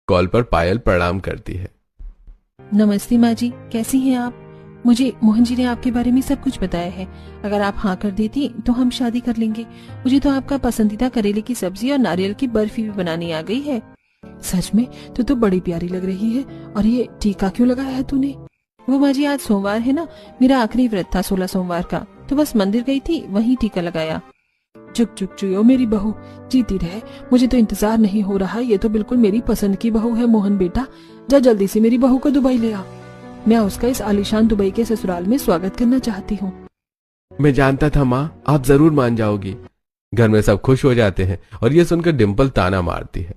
Call पर पायल प्रणाम करती है। नमस्ते माँ जी, कैसी हैं आप? मुझे मोहन जी ने आपके बारे में सब कुछ बताया है। अगर आप हाँ कर देती तो हम शादी कर लेंगे। मुझे तो आपका पसंदीदा करेले की सब्जी और नारियल की बर्फी भी बनानी आ गई है। सच में तो बड़ी प्यारी लग रही है। और ये टीका क्यों लगाया है तूने? वो माँ जी, आज सोमवार है ना, मेरा आखिरी व्रत था 16 सोमवार का, तो बस मंदिर गई थी, वहीं टीका लगाया। चुप चुप चुयो मेरी बहू, जीती रहे। मुझे तो इंतजार नहीं हो रहा। ये तो बिल्कुल मेरी पसंद की बहू है। मोहन बेटा, जा जल्दी से मेरी बहू को दुबई ले आ। मैं उसका इस आलीशान दुबई के ससुराल में स्वागत करना चाहती हूँ। मैं जानता था माँ, आप जरूर मान जाओगी। घर में सब खुश हो जाते हैं और ये सुनकर डिम्पल ताना मारती है।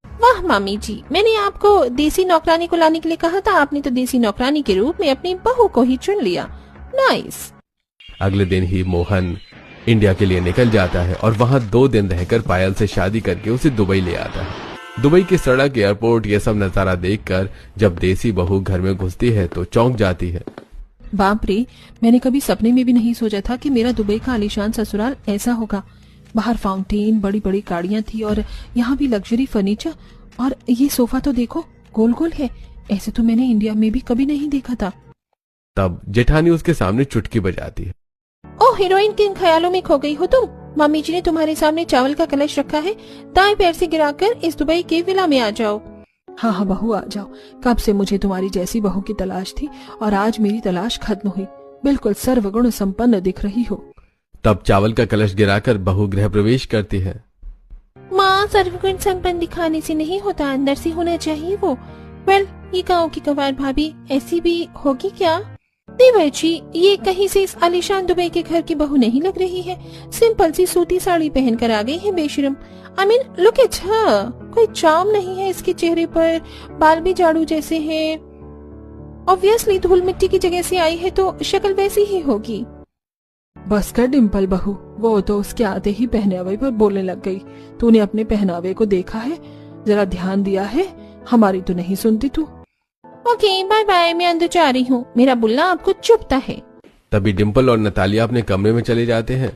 वाह मामी जी, मैंने आपको देसी नौकरानी को लाने के लिए कहा था, आपने तो देसी नौकरानी के रूप में अपनी बहू को ही चुन लिया। नाइस। अगले दिन ही मोहन इंडिया के लिए निकल जाता है और वहाँ 2 दिन रहकर पायल से शादी करके उसे दुबई ले आता है। दुबई की सड़क, एयरपोर्ट, ये सब नजारा देखकर जब देसी बहू घर में घुसती है तो चौंक जाती है। बाप रे, मैंने कभी सपने में भी नहीं सोचा था कि मेरा दुबई का आलीशान ससुराल ऐसा होगा। बाहर फाउंटेन, बड़ी बड़ी गाड़ियां थी और यहाँ भी लग्जरी फर्नीचर। और ये सोफा तो देखो, गोल गोल है। ऐसे तो मैंने इंडिया में भी कभी नहीं देखा था। तब जेठानी उसके सामने चुटकी बजाती है। ओ हीरोइन, किन ख्यालों में खो गई हो तुम? मम्मी जी ने तुम्हारे सामने चावल का कलश रखा है, दाएं पैर से गिराकर इस दुबई के विला में आ जाओ। हाँ हाँ बहू, आ जाओ। कब से मुझे तुम्हारी जैसी बहू की तलाश थी और आज मेरी तलाश खत्म हुई। बिल्कुल सर्वगुण संपन्न दिख रही हो। तब चावल का कलश गिराकर बहू गृह प्रवेश करती है। माँ, सर्वगुण संपन्न दिखाने से नहीं होता, अंदर से होना चाहिए वो। वेल, ये गाँव की गंवार भाभी ऐसी भी होगी क्या? देवर जी, ये कहीं से इस आलीशान दुबई के घर की बहू नहीं लग रही है। सिंपल सी सूती साड़ी पहनकर आ गई है बेशरम। I mean look at her. कोई चार्म नहीं है इसके चेहरे पर, बाल भी झाड़ू जैसे हैं। ऑब्वियसली धूल मिट्टी की जगह से आई है तो शक्ल वैसी ही होगी। बस कर डिम्पल बहू, वो तो उसके आते ही पहनावे पर बोलने लग गई। तूने अपने पहनावे को देखा है? जरा ध्यान दिया है? हमारी तो नहीं सुनती तू। ओके, बाय बाय, मैं अंदर जा रही हूँ। मेरा बुल्ला आपको चुभता है। तभी डिम्पल और नतालिया अपने कमरे में चले जाते हैं।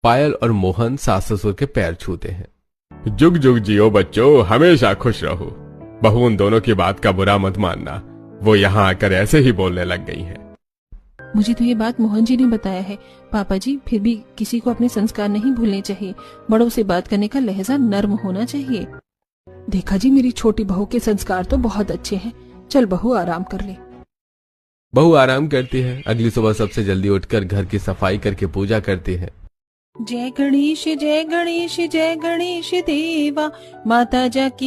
पायल और मोहन सास ससुर के पैर छूते हैं। जुग जुग जियो बच्चों, हमेशा खुश रहो। बहू, उन दोनों की बात का बुरा मत मानना, वो यहाँ आकर ऐसे ही बोलने लग गई हैं। मुझे तो ये बात मोहन जी ने बताया है। पापा जी, फिर भी किसी को अपने संस्कार नहीं भूलने चाहिए। बड़ों से बात करने का लहजा नर्म होना चाहिए। देखा जी, मेरी छोटी बहू के संस्कार तो बहुत अच्छे हैं। चल बहू, आराम कर ले। बहू आराम करती है। अगली सुबह सबसे जल्दी उठकर घर की सफाई करके पूजा करती है। जय गणेश जय गणेश जय गणेश देवा, माता जा की